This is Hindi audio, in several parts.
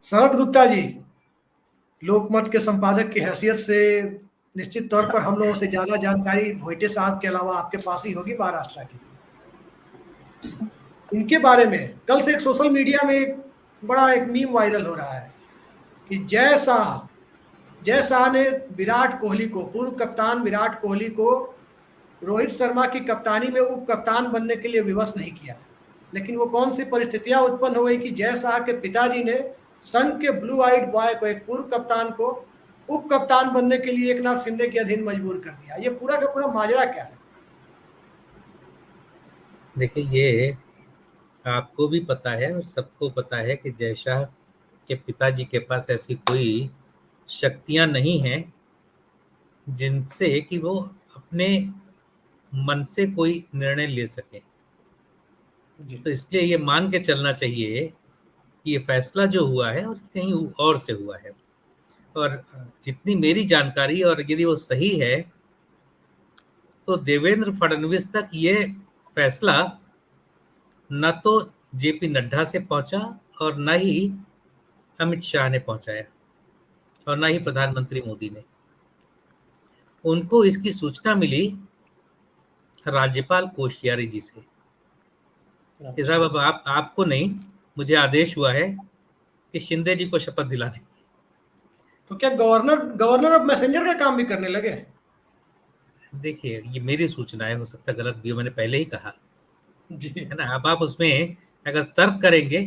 शरद गुप्ता जी, लोकमत के संपादक की हैसियत से निश्चित तौर पर हम लोगों से ज्यादा जानकारी भोइटे साहब के अलावा आपके पास ही होगी महाराष्ट्र की। इनके बारे में कल से एक सोशल मीडिया में एक मीम वायरल हो रहा है कि जय शाह ने विराट कोहली को, पूर्व कप्तान विराट कोहली को रोहित शर्मा की कप्तानी में उप कप्तान बनने के लिए विवश नहीं किया। लेकिन वो कौन सी परिस्थितियां उत्पन्न हो गई कि जय शाह के पिताजी ने संघ के ब्लू आइड बॉय को, एक पूर्व कप्तान को उप कप्तान बनने के लिए एकनाथ शिंदे के अधीन मजबूर कर दिया। ये पूरा का पूरा माजरा क्या है? देखिए, ये आपको भी पता है और सबको पता है कि जय शाह के पिताजी के पास ऐसी कोई शक्तियां नहीं हैं जिनसे कि वो अपने मन से कोई निर्णय ले सके। तो इसलिए ये मान के चलना चाहिए कि ये फैसला जो हुआ है और कहीं और से हुआ है। और जितनी मेरी जानकारी, और यदि वो सही है, तो देवेंद्र फडणवीस तक ये फैसला न तो जेपी नड्डा से पहुंचा और न ही अमित शाह ने पहुंचाया और न ही प्रधानमंत्री मोदी ने। उनको इसकी सूचना मिली राज्यपाल कोश्यारी जी से कि साहब अब आपको नहीं, मुझे आदेश हुआ है कि शिंदे जी को शपथ दिलानी। तो क्या गवर्नर अब मैसेंजर का काम भी करने लगे? देखिए, ये मेरी सूचना है, हो सकता है गलत भी हो, मैंने पहले ही कहा जी, है ना। अब आप उसमें अगर तर्क करेंगे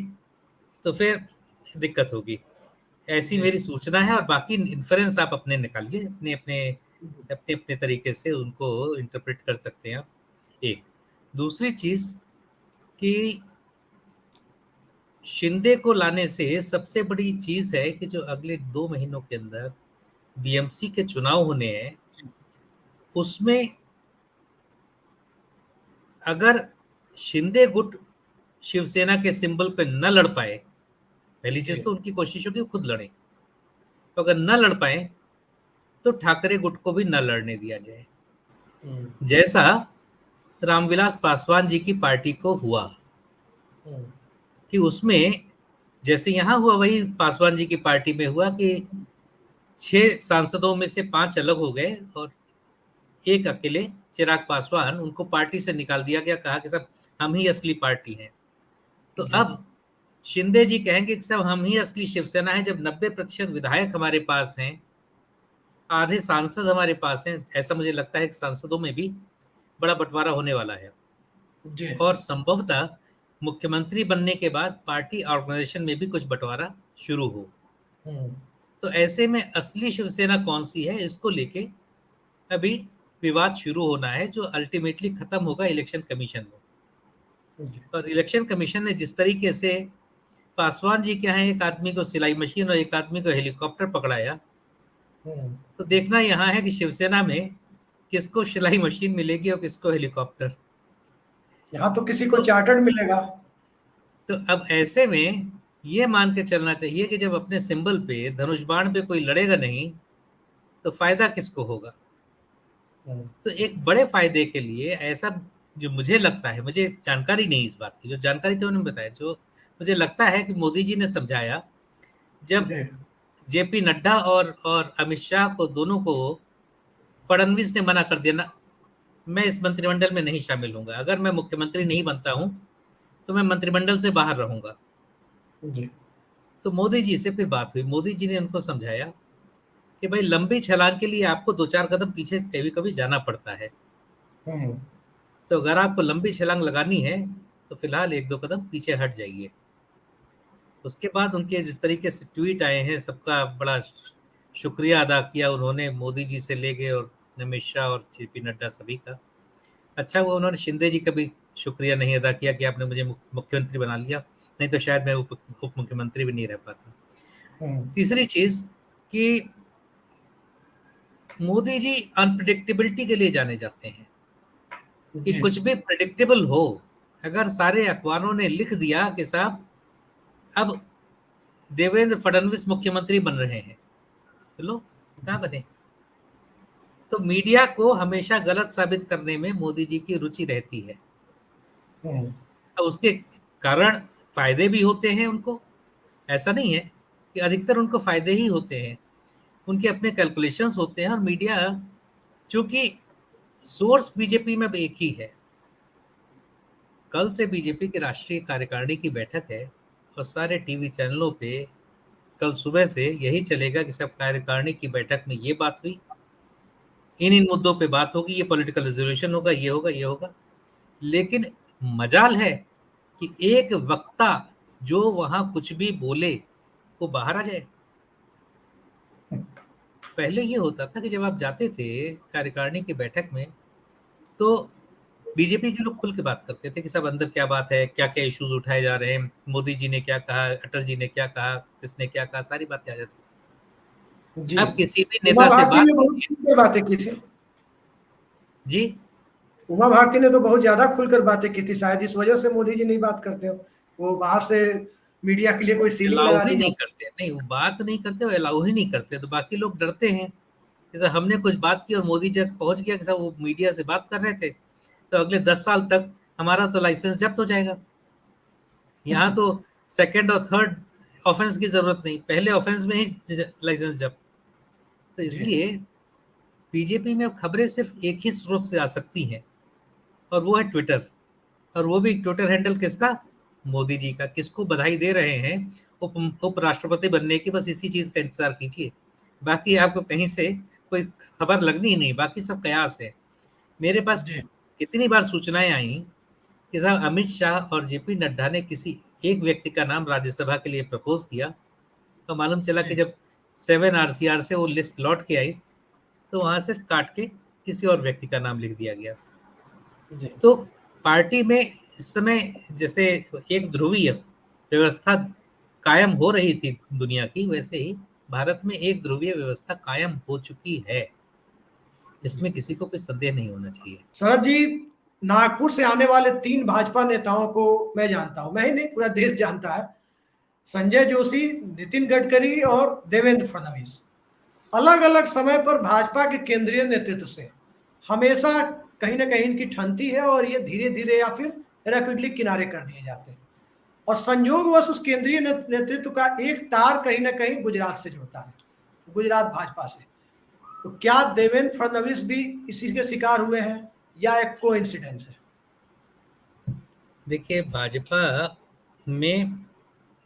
तो फिर दिक्कत होगी। ऐसी मेरी सूचना है और बाकी इन्फ्रेंस आप अपने निकालिए, अपने अपने अपने अपने तरीके से उनको इंटरप्रेट कर सकते हैं। एक दूसरी चीज कि शिंदे को लाने से सबसे बड़ी चीज है कि जो अगले 2 महीनों के अंदर बीएमसी के चुनाव होने हैं, उसमें अगर शिंदे गुट शिवसेना के सिंबल पे न लड़ पाए, पहली चीज तो उनकी कोशिश होगी खुद लड़े, तो अगर न लड़ पाए तो ठाकरे गुट को भी न लड़ने दिया जाए, जैसा रामविलास पासवान जी की पार्टी को हुआ कि उसमें जैसे यहां हुआ वही पासवान जी की पार्टी में हुआ कि 6 सांसदों में से 5 अलग हो गए और एक अकेले चिराग पासवान, उनको पार्टी से निकाल दिया गया। कहा कि सब हम ही असली पार्टी हैं। तो अब शिंदे जी कहेंगे कि सब हम ही असली शिवसेना है, जब 90% विधायक हमारे पास हैं, आधे सांसद हमारे पास हैं। ऐसा मुझे लगता है कि सांसदों में भी बड़ा बंटवारा होने वाला है और संभवतः मुख्यमंत्री बनने के बाद पार्टी ऑर्गेनाइजेशन में भी कुछ बंटवारा शुरू हो। तो ऐसे में असली शिवसेना कौन सी है, इसको लेके अभी विवाद शुरू होना है, जो अल्टीमेटली खत्म होगा इलेक्शन कमीशन में। और इलेक्शन कमीशन ने जिस तरीके से पासवान जी के यहाँ एक आदमी को सिलाई मशीन और एक आदमी को हेलीकॉप्टर पकड़ाया, तो देखना यहाँ है कि शिवसेना में किसको सिलाई मशीन मिलेगी और किसको हेलीकॉप्टर। यहाँ तो किसी को चार्टर्ड मिलेगा। तो अब ऐसे में ये मान के चलना चाहिए कि जब अपने सिंबल पे, धनुष बाण पे कोई लड़ेगा नहीं तो फायदा किसको होगा। तो एक बड़े फायदे के लिए ऐसा, जो मुझे लगता है, मुझे जानकारी नहीं इस बात की, जो जानकारी थी उन्होंने बताया, जो मुझे लगता है कि मोदी जी ने समझाया जब जेपी नड्डा और अमित शाह को, दोनों को फडणवीस ने मना कर दिया ना, मैं इस मंत्रिमंडल में नहीं शामिल होऊंगा, अगर मैं मुख्यमंत्री नहीं बनता हूं तो मैं मंत्रिमंडल से बाहर रहूंगा। तो मोदी जी से फिर बात हुई, मोदी जी ने उनको समझाया कि भाई लंबी छलांग के लिए आपको 2-4 कदम पीछे कभी कभी जाना पड़ता है। तो अगर आपको लंबी छलांग लगानी है तो फिलहाल 1-2 कदम पीछे हट जाइए। उसके बाद उनके जिस तरीके से ट्वीट आए हैं, सबका बड़ा शुक्रिया अदा किया उन्होंने, मोदी जी से लेके और अमित शाह और जेपी नड्डा सभी का। अच्छा वो उन्होंने शिंदे जी का भी शुक्रिया नहीं अदा किया कि आपने मुझे मुख्यमंत्री बना लिया, नहीं तो शायद मैं उप मुख्यमंत्री भी नहीं रह पाता। तीसरी चीज कि मोदी जी अनप्रिडिक्टेबिलिटी के लिए जाने जाते हैं कि कुछ भी प्रेडिक्टेबल हो। अगर सारे अखबारों ने लिख दिया कि साहब अब देवेंद्र फडणवीस मुख्यमंत्री बन रहे हैं, तो लो कहाँ बने। तो मीडिया को हमेशा गलत साबित करने में मोदी जी की रुचि रहती है। तो उसके कारण फायदे भी होते हैं उनको, ऐसा नहीं है कि अधिकतर उनको फायदे ही होते हैं, उनके अपने कैलकुलेशंस होते हैं। और मीडिया चूंकि सोर्स बीजेपी में एक ही है, कल से बीजेपी की राष्ट्रीय कार्यकारिणी की बैठक है और सारे टीवी चैनलों पे कल सुबह से यही चलेगा कि सब कार्यकारिणी की बैठक में ये बात हुई, इन मुद्दों पे बात होगी, ये पॉलिटिकल रेजोल्यूशन होगा, ये होगा, ये होगा। लेकिन मजाल है कि एक वक्ता जो वहां कुछ भी बोले वो बाहर आ जाए। पहले ये होता था कि जब आप जाते थे कार्यकारिणी की बैठक में तो बीजेपी के लोग खुल के बात करते थे कि सब अंदर क्या बात है, क्या क्या इश्यूज उठाए जा रहे हैं, मोदी जी ने क्या कहा, अटल जी ने क्या कहा, किसने क्या कहा, सारी बातें आ जाती। जी, अब किसी भी उमा नेता से भारती बात ने बहुत कीजिए खुलकर बातें की थी। जी, उमा भारती ने तो बहुत ज्यादा खुलकर बातें की थी, शायद इस वजह से मोदी जी नहीं बात करते हो, वो बाहर से मीडिया के लिए कोई सीलिंग अलाउ लगा ही दी नहीं है। करते, नहीं वो बात नहीं करते, वो अलाउ ही नहीं करते, तो बाकी लोग डरते हैं। जैसे हमने कुछ बात की और मोदी जी तक पहुंच गया कि सब वो मीडिया से बात कर रहे थे, तो अगले 10 साल तक हमारा तो लाइसेंस जब्त हो जाएगा। यहाँ तो सेकंड और थर्ड ऑफेंस की जरूरत नहीं, पहले ऑफेंस में ही लाइसेंस जब्त। तो जी, इसलिए बीजेपी में अब खबरें सिर्फ एक ही स्रोत से आ सकती हैं और वो है ट्विटर। और वो भी ट्विटर हैंडल किसका? मोदी जी का। किसको बधाई दे रहे हैं उपराष्ट्रपति बनने की, बस इसी चीज का इंतजार कीजिए। बाकी आपको कहीं से कोई खबर लगनी ही नहीं, बाकी सब कयास है। मेरे पास जी, कितनी बार सूचनाएं आई कि साहब अमित शाह और जेपी नड्डा ने किसी एक व्यक्ति का नाम राज्यसभा के लिए प्रपोज किया, तो मालूम चला कि जी, जब 7 RCR से वो लिस्ट लौट के आई तो वहां से काट के किसी और व्यक्ति का नाम लिख दिया गया। जी, तो पार्टी में इस समय जैसे एक ध्रुवीय व्यवस्था कायम हो रही थी दुनिया की, वैसे ही भारत में एक ध्रुवीय व्यवस्था कायम हो चुकी है। इसमें किसी को कोई संदेह नहीं होना चाहिए। शरद जी, नागपुर से आने वाले 3 भाजपा नेताओं को मैं जानता हूं, मैं ही नहीं पूरा देश जानता है। संजय जोशी, नितिन गडकरी और देवेंद्र फडणवीस अलग अलग समय पर भाजपा के केंद्रीय नेतृत्व से हमेशा कहीं ना कहीं इनकी ठनती है और ये धीरे धीरे या फिर रैपिडली किनारे कर दिए जाते हैं। और संयोगवश उस केंद्रीय नेतृत्व का एक तार कहीं ना कहीं गुजरात से जुड़ता है, गुजरात भाजपा से। तो क्या देवेंद्र फडणवीस भी इसी के शिकार हुए हैं या एक कोइंसिडेंस है? देखिए, भाजपा में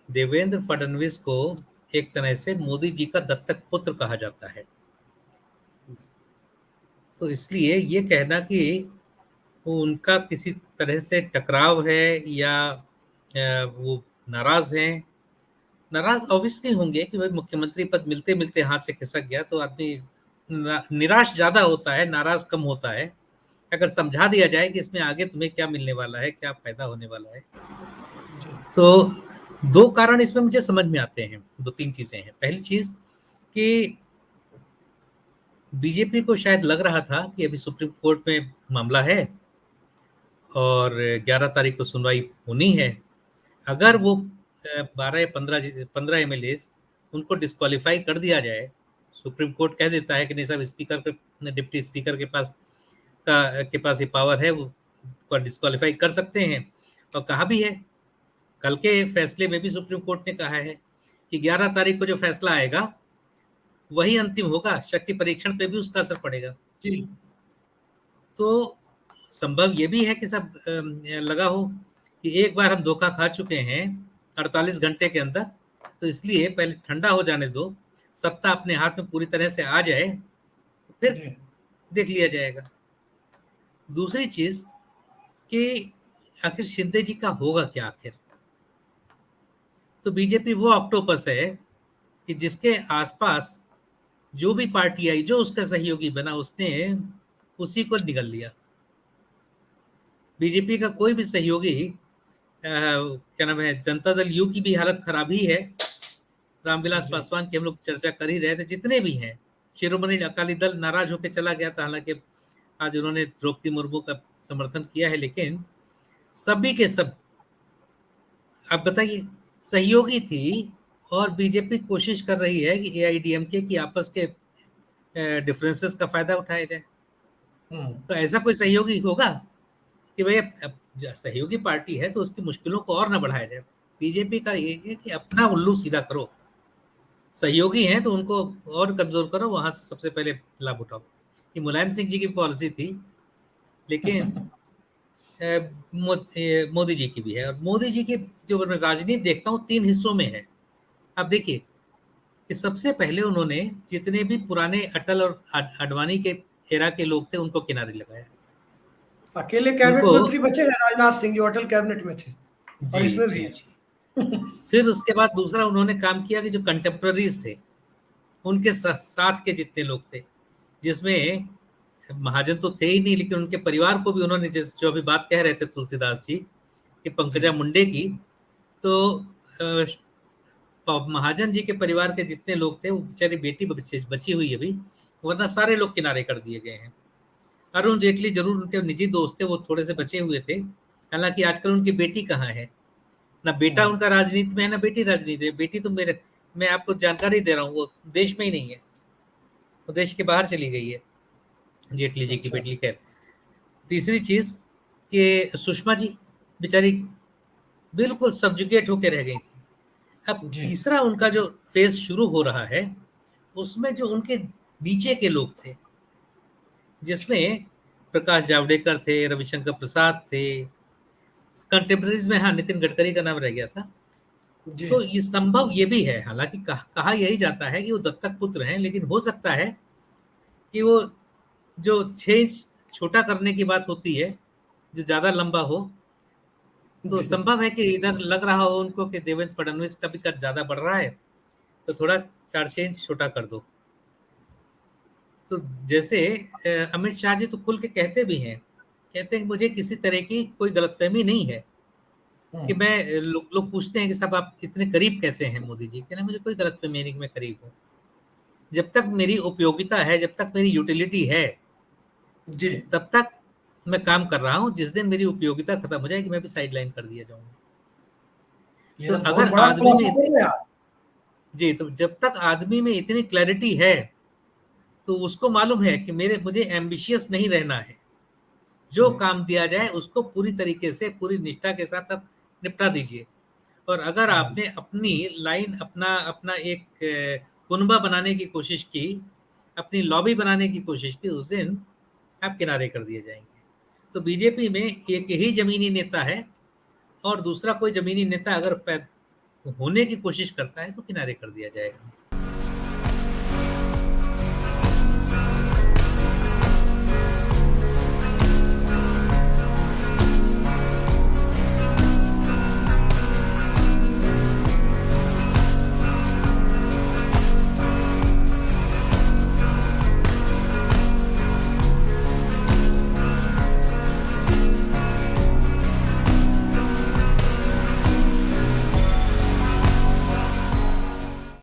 देवेंद्र फडणवीस को एक तरह से मोदी जी का दत्तक पुत्र कहा जाता है। तो इसलिए ये कहना कि उनका किसी तरह से टकराव है या वो नाराज हैं, नाराज ऑब्वियसली होंगे कि भाई मुख्यमंत्री पद मिलते मिलते हाथ से खिसक गया तो आदमी निराश ज्यादा होता है, नाराज कम होता है। अगर समझा दिया जाए कि इसमें आगे तुम्हें क्या मिलने वाला है, क्या फायदा होने वाला है, तो दो कारण इसमें मुझे समझ में आते हैं। 2-3 चीजें हैं। पहली चीज कि बीजेपी को शायद लग रहा था कि अभी सुप्रीम कोर्ट में मामला है और 11 तारीख को सुनवाई होनी है। अगर वो 12 या 15 MLA उनको डिस्क्वालीफाई कर दिया जाए, सुप्रीम कोर्ट कह देता है कि नहीं साहब, स्पीकर के, डिप्टी स्पीकर के पास ये पावर है, वो डिस्क्वालीफाई कर सकते हैं। और कहा भी है, कल के फैसले में भी सुप्रीम कोर्ट ने कहा है कि 11 तारीख को जो फैसला आएगा वही अंतिम होगा, शक्ति परीक्षण पे भी उसका असर पड़ेगा। जी, तो संभव ये भी है कि सब लगा हो कि एक बार हम धोखा खा चुके हैं 48 घंटे के अंदर, तो इसलिए पहले ठंडा हो जाने दो, सत्ता अपने हाथ में पूरी तरह से आ जाए, फिर जी, देख लिया जाएगा। दूसरी चीज कि आखिर शिंदे जी का होगा क्या आखिर। तो बीजेपी वो ऑक्टोपस है कि जिसके आसपास जो भी पार्टी आई, जो उसका सहयोगी बना, उसने उसी को निगल लिया। बीजेपी का कोई भी सहयोगी, क्या नाम है, जनता दल यू की भी हालत खराब ही है। रामविलास जी, पासवान की हम लोग चर्चा कर ही रहे थे, जितने भी हैं। शिरोमणि अकाली दल नाराज होकर चला गया था, हालांकि आज उन्होंने द्रौपदी मुर्मू का समर्थन किया है, लेकिन सभी के सब, आप बताइए, सहयोगी थी। और बीजेपी कोशिश कर रही है कि एआईडीएमके की आपस के डिफरेंसेस का फायदा उठाया जाए। तो ऐसा कोई सहयोगी होगा कि भाई अब सहयोगी पार्टी है तो उसकी मुश्किलों को और ना बढ़ाया जाए। बीजेपी का ये है कि अपना उल्लू सीधा करो, सहयोगी हैं तो उनको और कमजोर करो, वहां से सबसे पहले लाभ उठाओ। ये मुलायम सिंह जी की पॉलिसी थी, लेकिन मोदी जी की भी है। और मोदी जी की जो मैं राजनीति देखता हूँ 3 हिस्सों में है। आप देखिए कि सबसे पहले उन्होंने जितने भी पुराने अटल और आडवाणी के एरा के लोग थे उनको किनारे लगाया। अकेले कैबिनेट उनको मंत्री बचे हैं राजनाथ सिंह, जो अटल कैबिनेट में थे, और जी इसमें भी जी है। जी। फिर उसके बाद दूसरा उन्होंने काम किया कि जो कंटेम्प्रेरीज थे उनके साथ के जितने लोग थे, जिसमें महाजन तो थे ही नहीं, लेकिन उनके परिवार को भी उन्होंने, जो अभी बात कह रहे थे तुलसीदास जी कि पंकजा मुंडे की, तो महाजन जी के परिवार के जितने लोग थे वो बेचारी बेटी बची हुई है अभी, वरना सारे लोग किनारे कर दिए गए हैं। अरुण जेटली जरूर उनके निजी दोस्त थे, वो थोड़े से बचे हुए थे। हालांकि आजकल उनकी बेटी कहाँ है, ना बेटा उनका राजनीति में है ना बेटी राजनीति में। बेटी तो मैं आपको जानकारी दे रहा हूँ, वो देश में ही नहीं है, वो देश के बाहर चली गई है जेटली जी की अच्छा। बेटी। खैर, तीसरी चीज कि सुषमा जी बेचारी बिल्कुल सब्जुकेट होकर रह गई थी। अब जी तीसरा उनका जो फेज शुरू हो रहा है, उसमें जो उनके नीचे के लोग थे, जिसमें प्रकाश जावड़ेकर थे, रविशंकर प्रसाद थे, कंटेम्प्रेरीज में हाँ नितिन गडकरी का नाम रह गया था। जी तो ये संभव ये भी है, हालांकि कहा यही जाता है कि वो दत्तक पुत्र हैं, लेकिन हो सकता है कि वो जो 6 इंच छोटा करने की बात होती है, जो ज्यादा लंबा हो, तो जी संभव है कि इधर लग रहा हो उनको कि देवेंद्र फडणवीस का भी कद ज्यादा बढ़ रहा है, तो थोड़ा 4-6 इंच छोटा कर दो। तो जैसे अमित शाह जी तो खुल के कहते भी हैं, कहते हैं कि मुझे किसी तरह की कोई गलतफहमी नहीं है कि मैं, लोग पूछते हैं कि साहब आप इतने करीब कैसे हैं मोदी जी, कहना मुझे कोई गलतफहमी नहीं कि मैं करीब हूँ। जब तक मेरी उपयोगिता है, जब तक मेरी यूटिलिटी है, जी। तब तक मैं काम कर रहा हूँ। जिस दिन मेरी उपयोगिता खत्म हो जाएगी मैं भी साइड लाइन कर दिया जाऊंगा। ये तो तो बहुत अगर बड़ा आदमी में खुलासा कर रहे हैं आप। जी, तो जब तक आदमी में इतनी क्लैरिटी है, तो उसको मालूम है कि मुझे एम्बिशियस नहीं रहना है। जो काम दिया जाए उसको पूरी तरीके से, पूरी निष्ठा के साथ आप निपटा दीजिए। और अगर आपने अपनी लाइन, अपना अपना एक कुनबा बनाने की कोशिश की, अपनी लॉबी बनाने की कोशिश की, उस दिन आप किनारे कर दिए जाएंगे। तो बीजेपी में एक ही जमीनी नेता है, और दूसरा कोई जमीनी नेता अगर होने की कोशिश करता है तो किनारे कर दिया जाएगा।